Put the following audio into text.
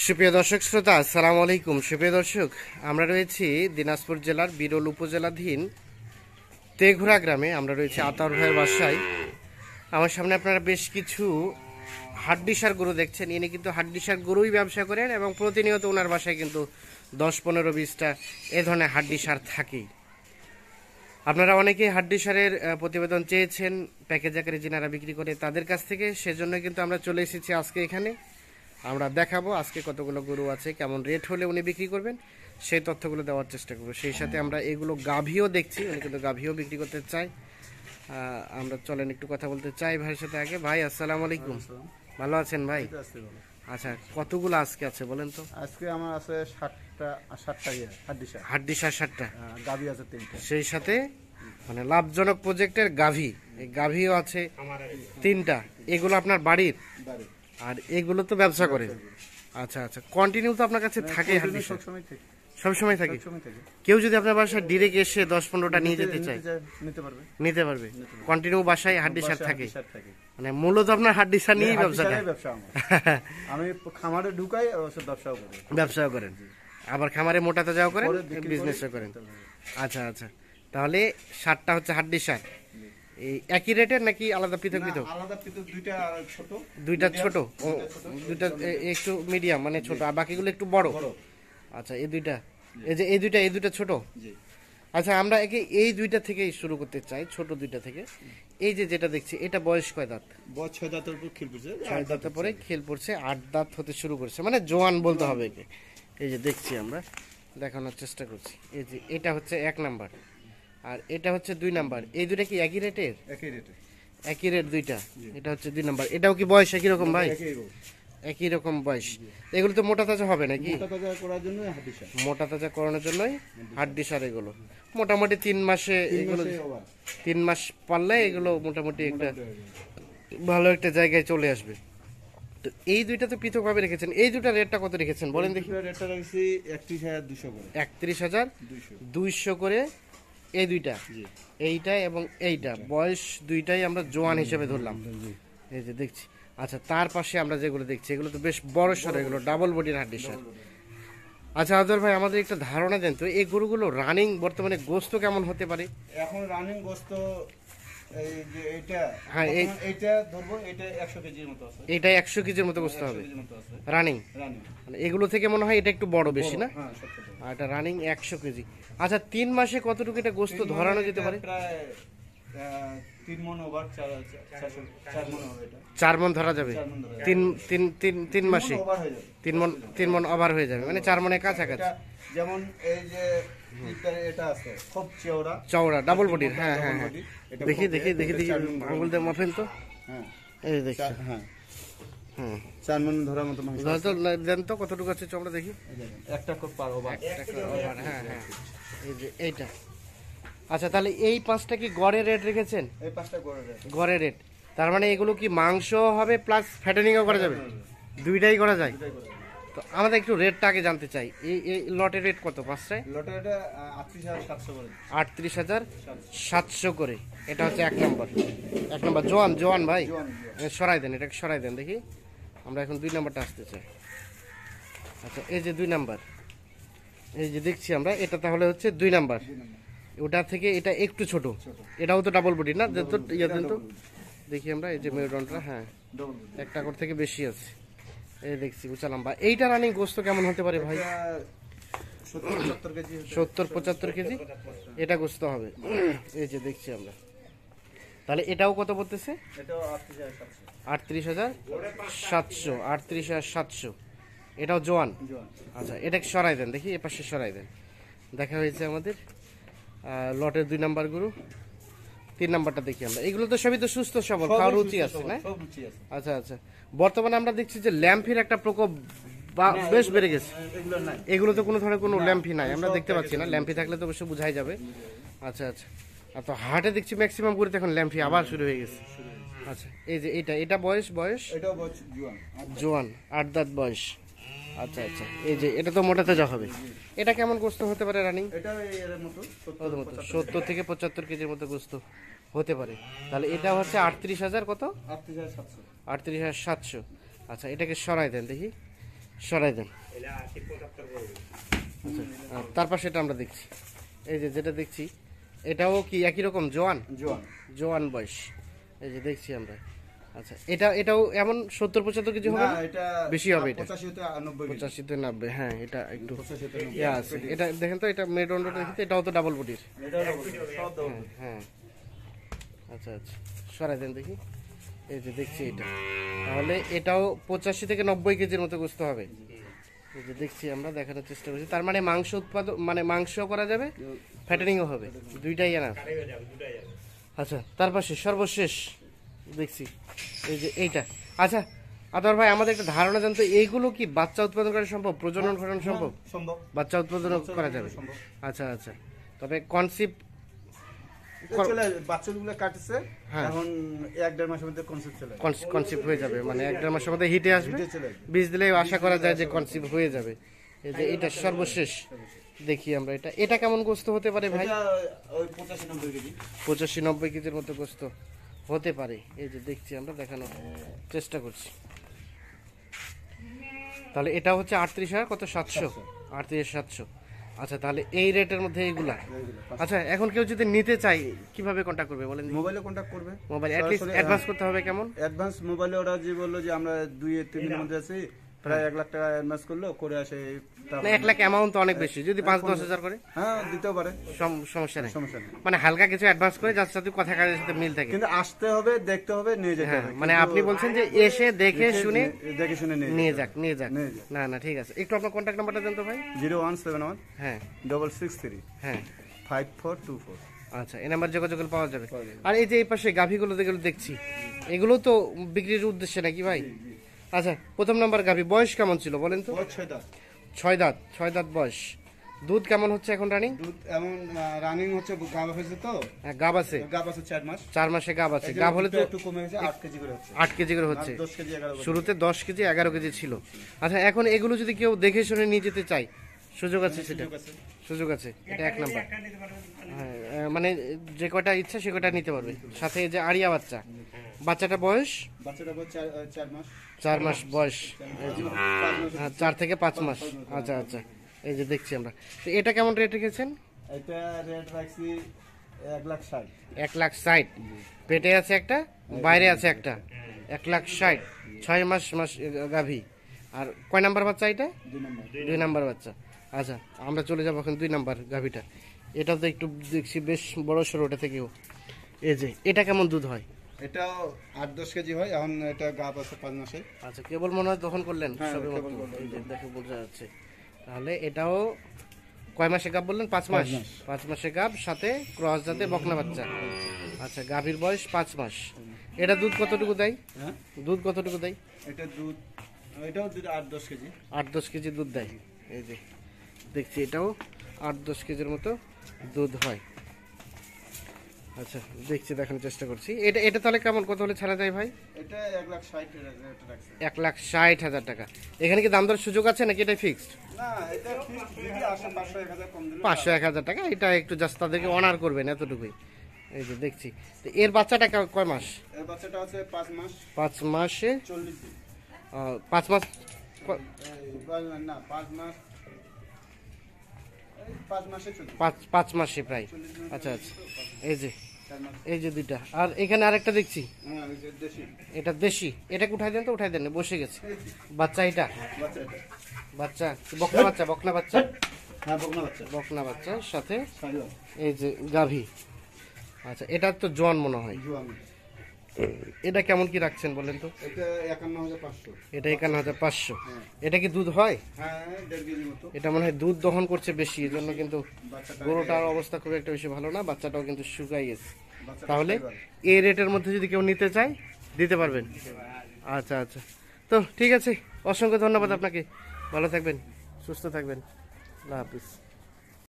সুপ্রিয় দর্শক শ্রোতা, আসসালামু আলাইকুম। সুপ্রিয় দর্শক, আমরা রয়েছি দিনাজপুর জেলার বিরল উপজেলাধীন তেঘোড়া গ্রামে। আমরা রয়েছি আতাউর ভাইয়ের বাসায়। আমার সামনে আপনারা বেশ কিছু হাড্ডিসার গরু দেখছেন। ইনি কিন্তু হাড্ডিসার গরুই ব্যবসা করেন এবং প্রতিনিয়ত ওনার বাসায় কিন্তু 10-15-20টা এ ধরনের হাড্ডিসার থাকেই। আপনারা অনেকেই হাড্ডিসারের প্রতিবেদন চেয়েছেন প্যাকেজ আকারে যিনারা বিক্রি করে তাদের কাছ থেকে, সেজন্য কিন্তু আমরা চলে এসেছি আজকে এখানে। আমরা দেখাবো আজকে কতগুলো গরু আছে, কেমন রেট হলে উনি বিক্রি করবেন সেই তথ্যগুলো দেওয়ার চেষ্টা করবো। সেই সাথে আমরা এগুলো গাভীও দেখছি, উনি কিন্তু গাভীও বিক্রি করতে চাই। আমরা চলেন একটু কথা বলতে চাই ভাইয়ের সাথে। আগে ভাই, আসসালামু আলাইকুম। ভালো আছেন ভাই? আচ্ছা, কতগুলো আজকে আছে বলেন তো? আজকে আমার আছে 60টা হাড্ডিসার 60টা, গাভী আছে 3টা। সেই সাথে মানে লাভজনক প্রজেক্টের গাভী, এই গাভীও আছে 3টা। এগুলো আপনার বাড়ির? আর এগুলো তো ব্যবসা করে? আচ্ছা আচ্ছা, কন্টিনিউ তো আপনার কাছে থাকে? সবসময় থাকে? কেউ যদি আপনার বাসায় ডিরেক্ট এসে 10-15টা নিয়ে যেতে চায় নিতে পারবে? কন্টিনিউ বাসায় হাড্ডিসার থাকে? মানে মূলত আপনার হাড্ডিসার নিয়েই ব্যবসা? আমি খামারে ঢুকাই, ব্যবসাও করেন, আবার খামারে মোটা তাজাও করেন, বিজনেসও করেন। আচ্ছা আচ্ছা, তাহলে 60টা হচ্ছে হাড্ডিসার। এই একই রেটের নাকি আলাদা পৃথক পৃথক? দুইটা ছোট, দুইটা একটু মিডিয়াম মানে ছোট, আর বাকিগুলো একটু বড়। আচ্ছা, এই দুইটা, এই দুইটা ছোট। আচ্ছা, আমরা এই দুইটা থেকে শুরু করতে চাই, ছোট দুইটা থেকে। এই যেটা দেখছি, এটা বয়স কয় দাঁত? বয়স 6 দাঁতের উপর খিল পড়ছে। 6 দাঁতের পরে খিল পড়ছে, 8 দাঁত হতে শুরু করেছে, মানে জোয়ান বলতে হবে একে। এই যে দেখছি, আমরা দেখানোর চেষ্টা করছি। এই যে এটা হচ্ছে 1 নাম্বার, আর এটা হচ্ছে 2 নাম্বার। এই দুইটা কি একই রেটের? একই রেট দুইটা। এটা হচ্ছে 2 নাম্বার। এটাও কি বয়স একই রকম ভাই? একই রকম বয়স। এগুলো তো মোটা তাজা হবে নাকি? মোটা তাজা করানোর জন্যই হাড্ডিসার। এগুলো মোটামুটি 3 মাসে, এগুলো 3 মাস পারলে এগুলো মোটামুটি একটা ভালো একটা জায়গায় চলে আসবে। তো এই দুইটা তো পৃথকভাবে রেখেছেন। এই দুটার রেটটা কত রেখেছেন বলেন দেখি? রেটটা রাখছি 31,200 করে। 31,200 করে এই দুইটা, এইটা এবং এইটা। বয়স দুইটাই আমরা জোয়ান হিসেবে ধরলাম। এই যে দেখছি। আচ্ছা, তার পাশে আমরা যেগুলো দেখছি এগুলো তো বেশ বড় সড়ো, এগুলো ডাবল বডির হাড্ডিসার। আচ্ছা আদর ভাই, আমাদের একটা ধারণা দেন তো, এই গরুগুলো রানিং বর্তমানে গোস্ত কেমন হতে পারে? এখন রানিং গোস্ত এই যে এইটা ধরবো, এটা 100 কেজির মতো আছে। এটা 100 কেজির মতো গোস্ত হবে রানিং। মানে এগুলো থেকে মনে হয় এটা একটু বড় বেশি না? আর এটা রানিং 100 কেজি। আচ্ছা, 3 মাসে কতটুকু এটা গোস্ত ধরানো যেতে পারে? প্রায় 3 মণ ওভার, 4 মণ হবে। এটা 4 মণ ধরা যাবে 3 মাসে? 3 মণ ওভার হয়ে যাবে, মানে 4 মণের কাছাকাছি। যেমন এই যে এটা আছে খুব চওড়া ডাবল বডির। হ্যাঁ হ্যাঁ হ্যাঁ, দেখি আঙুল দিয়ে মাপেন তো। হ্যাঁ, এই দেখছি। হ্যাঁ, 4 মণ ধরার মতো মাংস তো দেন তো কতটুকু আছে চওড়া দেখি। একটা খুব পার ওভার। হ্যাঁ হ্যাঁ, এই যে এইটা। আচ্ছা, তাহলে এই 5টা কি গড়ে রেট রেখেছেন? এই 5টা গড়ে রেট। তার মানে এগুলো কি মাংস হবে প্লাস ফ্যাটেনিংও করা যাবে? দুইটাই করা যায়। তো আমাদের একটু রেটটা আগে জানতে চাই। এই লটের রেট কত? 5টায় লটের এটা 38,700 করে। 38,700 করে। এটা হচ্ছে 1 নম্বর জোয়ান ভাই। সরাই দেন, এটাকে সরাই দেন দেখি। আমরা এখন 2 নম্বরটা আসতে চাই। আচ্ছা, এই যে 2 নাম্বার, এই যে দেখছি আমরা, এটা তাহলে হচ্ছে 2 নাম্বার। ওটা থেকে এটা একটু ছোট। এটাও তো ডাবল বডি না? তো দেখি আমরা, এই যে মেরুদণ্ডটা, হ্যাঁ 1 টাকার থেকে বেশি আছে। এই দেখছি উঁচা লম্বা। এইটা রানিং গোস্ত কেমন হতে পারে ভাই? 70-75 কেজি এটা গোস্ত হবে। এই যে দেখছি আমরা, তাহলে এটাও কত বলতেছে? 38,700। এটাও জোয়ান। আচ্ছা, এটাকে সরাই দেন দেখি, এ পাশে সরাই দেন। দেখা হয়েছে আমাদের লটের 2 নাম্বার গরু। 3 নাম্বারটা দেখি আমরা। এগুলো তো সবই তো সুস্থ সবল, খাওয়ার রুচি আছে না? আচ্ছা আচ্ছা, বর্তমানে আমরা দেখছি যে ল্যাম্পির একটা প্রকোপ বেশ বেড়ে গেছে। এগুলো তো কোনো ধরনের কোনো ল্যাম্পি নাই, আমরা দেখতে পাচ্ছি না। ল্যাম্পি থাকলে তো অবশ্যই বোঝাই যাবে। আচ্ছা আচ্ছা, আর তো হাটে দেখছি ম্যাক্সিমাম করে এখন ল্যাম্পি আবার শুরু হয়ে গেছে। আচ্ছা, এই যে এটা বয়স জোয়ান, 8 দাঁত বয়স। আচ্ছা আচ্ছা, এই যে এটা তো মোটা তাজা হবে। এটা কেমন গোস্ত হতে পারে রানিং? এটা এর মতো 70 থেকে 75 কেজির মতো গোস্ত হতে পারে। তাহলে এটা হচ্ছে 38,000 কত? 38,700। 38,700। আচ্ছা, এটাকে সরাই দেন দেখি। সরাই দেন। আচ্ছা, আর তার পাশে এটা আমরা দেখছি, এই যে যেটা দেখছি এটাও কি একই রকম জোয়ান জোয়ান জোয়ান বয়স, এই যে দেখছি আমরা। আচ্ছা, এটাও এমন 70-75 কেজি হবে না, না? এটা বেশি হবে এটা 85 থেকে 90 কেজি। 85-90, হ্যাঁ এটা একটু 85 থেকে 90 ইয়ে আছে। এটা দেখেন তো, এটা মেরুদণ্ডটা দেখেন তো, এটাও তো ডাবল বডির। এটা সব দাও। হ্যাঁ, আচ্ছা আচ্ছা, সরাই দেন দেখি। এই যে দেখছি এটা, তাহলে এটাও 85 থেকে 90 কেজির মতো গোস্ত হবে। এই যে দেখছি আমরা, দেখানোর চেষ্টা করছি। তার মানে মাংস উৎপাদন, মানে মাংস করা যাবে, ফ্যাটেনিংও হবে, দুইটাই আনা। আচ্ছা, তার পাশে সর্বশেষ দেখছি এই যে এইটা। আচ্ছা আদর ভাই, আমাদের একটা ধারণা জানতো, এইগুলো কি বাচ্চা উৎপাদন করা সম্ভব, প্রজনন ঘটানো সম্ভব? সম্ভব। বাচ্চা উৎপাদন করা যাবে। সম্ভব। আচ্ছা আচ্ছা, তবে কনসিপ্ট চলে বাচ্চাগুলো কাটছে, হ্যাঁ। এখন 1-1.5 মাসের মধ্যে কনসেপ্ট চলে আসবে। কনসিপ্ট হয়ে যাবে, মানে 1-1.5 মাসের মধ্যে হিটে আসবে, হিটে চলে আসবে। বীজ দিলে আশা করা যায় যে কনসিপ্ট হয়ে যাবে। এই যে এটা সর্বশেষ দেখি আমরা, এটা কেমন গোস্ত হতে পারে ভাই? এটা ওই 85-90 কেজি। 85-90 কেজির মতো গোস্ত হতে পারে। এই যে দেখছি আমরা, দেখানোর চেষ্টা করছি। তাহলে এটা হচ্ছে 38,000 কত, 700, 38,700। আচ্ছা, তাহলে এই রেটের মধ্যে এইগুলা। আচ্ছা, এখন কেউ যদি নিতে চাই কিভাবে কন্টাক্ট করবে বলেন? মোবাইলে কন্টাক্ট করবে। মোবাইল অ্যাটলিস্ট অ্যাডভান্স করতে হবে কেমন? অ্যাডভান্স মোবাইলে ওরা যে বললো যে আমরা 2-3 দিনের মধ্যে আছি, প্রায় 1 লাখ টাকা অ্যাডভান্স করলো, করে আসে। না, 1 লাখ অ্যামাউন্ট তো অনেক বেশি, যদি 5-10 হাজার করে হ্যাঁ দিতেও পারে, সমস্যা নেই। সমস্যা নেই। মানে হালকা কিছু অ্যাডভান্স করে, যার সাথে কথা কাজের সাথে মিল থাকে। কিন্তু আসতে হবে, দেখতে হবে, নিয়ে যেতে হ্যাঁ, হবে। মানে আপনি বলছেন যে এসে দেখে শুনে দেখে শুনে নিয়ে নিয়ে যাক। নিয়ে যাক। না না, ঠিক আছে। একটু আপনার কন্ট্যাক্ট নাম্বারটা দেন তো ভাই। 0171 হ্যাঁ 663 হ্যাঁ, 5424। আচ্ছা, এই নাম্বার যোগাযোগ করলে পাওয়া যাবে। পাওয়া যাবে। আর এই যে এই পাশে গাভীগুলো যেগুলো দেখছি, এগুলো তো বিক্রির উদ্দেশ্যে নাকি ভাই? আচ্ছা, প্রথম নাম্বার গাভী বয়স কেমন ছিল বলেন তো? 6 দাঁত। 6 দাঁত বয়স। দুধ কেমন হচ্ছে এখন রানিং? দুধ এমন রানিং হচ্ছে, গাব হয়েছে তো, গাব আছে, গাব আছে 4 মাস। 4 মাসে গাব আছে। গাব হলে তো একটু কমে গেছে, 8 কেজি করে হচ্ছে। 8 কেজি করে হচ্ছে। 10 কেজি 11 কেজি। শুরুতে 10 কেজি 11 কেজি ছিল। আচ্ছা, এখন এগুলো যদি কেউ দেখে শুনে নিয়ে যেতে চায়, সুযোগ আছে? সেটা সুযোগ আছে। সুযোগ আছে, এটা 1 নাম্বার। হ্যাঁ, মানে যে কয়টা ইচ্ছা সে কয়টা নিতে পারবে। সাথে এই যে আড়িয়া বাচ্চা, বাচ্চাটা বয়স বাচ্চাটা বয়স 4 মাস। 4 মাস বয়স, 5 মাস। 4 থেকে 5 মাস। আচ্ছা আচ্ছা, এই যে দেখছি আমরা। তো এটা কেমন রেট রেখেছেন? এটা রেট রাখছি 1,60,000। 1,60,000। পেটে আছে একটা, বাইরে আছে একটা, 1,60,000। 6 মাস গাভী। আর কয় নাম্বার বাচ্চা এটা? 2 নম্বর। 2 নাম্বার বাচ্চা। আচ্ছা, আমরা চলে যাবো এখন 2 নাম্বার গাভীটা। এটা তো একটু দেখছি বেশ বড় সড়ো, ওটা থেকেও। এই যে এটা কেমন দুধ হয়? এটাও 8-10 কেজি হয়, এখন এটা গাব আছে 5 মাসে। আচ্ছা, কেবল মনে হয় দহন করলেন হ্যাঁ, সবে কেবল মাত্র। করলাম। এই যে দেখে বোঝা যাচ্ছে। তাহলে এটাও কয় মাসে গাব বললেন? 5 মাস। 5 মাস। 5 মাসে গাব, সাথে ক্রস জাতে বকনা বাচ্চা। আচ্ছা, গাভীর বয়স 5 মাস। এটা দুধ কতটুকু দেয়? হ্যাঁ, দুধ কতটুকু দেয়? এটা দুধ, এটাও দুধ 8-10 কেজি। 8-10 কেজি দুধ দেয়। এই যে দেখছি, এটাও 8-10 কেজির মতো দুধ হয়। আচ্ছা, দেখছি, দেখানোর চেষ্টা করছি। এটা তাহলে কেমন, কত হলে ছাড়া যায় ভাই? এটা 1,60,000 রাখছে। 1,60,000 টাকা। এখানে কি দাম দর সুযোগ আছে নাকি এটাই ফিক্সড? না, এটা ফিক্স, যদি আসে 500-1,000 কম দিলে। 500-1,000 টাকা, এটা একটু জাস্ট তাদেরকে অনার করবেন, এতটুকুই। এই যে দেখছি, তো এর বাচ্চাটা কয় মাস? এর বাচ্চাটা আছে 5 মাস 5 মাসে 40 দিন। 5 মাস না, 5 মাস, এই 5 মাসে 40। 5 মাসে প্রায়। আচ্ছা আচ্ছা, এই যে 4 মাস। এই যে দুইটা। আর এখানে আরেকটা দেখছি, হ্যাঁ, এই যে দেশি এটা দেশি। এটাকে উঠাই দেন তো, উঠাই দেন, বসে গেছে বাচ্চা। এটা বাচ্চা এটা। বাচ্চা বকনা বাচ্চা, বকনা বাচ্চা, হ্যাঁ, বকনা বাচ্চা। বকনা বাচ্চার সাথে সাইওয়াল। এই যে গাভী। আচ্ছা, এটা তো জোয়ান মনে হয়। জোয়ান। এটা কেমন কি রাখছেন বলেন তো? এটা 51,500। এটা 51,500। হ্যাঁ। এটা কি দুধ হয়? হ্যাঁ, 1.5 কেজি মতো। এটা মনে হয় দুধ দহন করছে বেশি, এই জন্য কিন্তু বাচ্চাটা গরুটার অবস্থা খুব একটা বেশি ভালো না, বাচ্চাটাও কিন্তু শুকাই গেছে। বাচ্চাটা তাহলে সাইওয়াল। এই রেটের মধ্যে যদি কেউ নিতে চায়, দিতে পারবেন? আচ্ছা আচ্ছা, তো ঠিক আছে, অসংখ্য ধন্যবাদ আপনাকে। ভালো থাকবেন, সুস্থ থাকবেন, আল্লাহ হাফিজ।